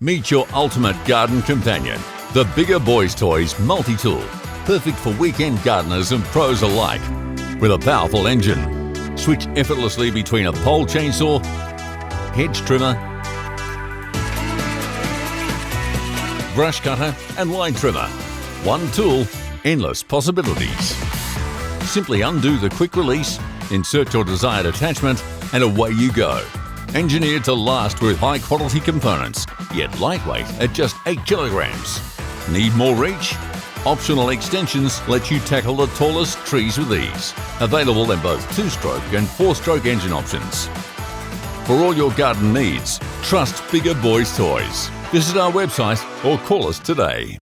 Meet your ultimate garden companion, the Bigger Boys Toys multi-tool. Perfect for weekend gardeners and pros alike. With a powerful engine, switch effortlessly between a pole chainsaw, hedge trimmer, brush cutter and line trimmer. One tool, endless possibilities. Simply undo the quick release, insert your desired attachment and away you go. Engineered to last with high quality components, yet lightweight at just 8 kilograms. Need more reach? Optional extensions let you tackle the tallest trees with ease. Available in both 2-stroke and 4-stroke engine options. For all your garden needs, trust Bigger Boys Toys. Visit our website or call us today.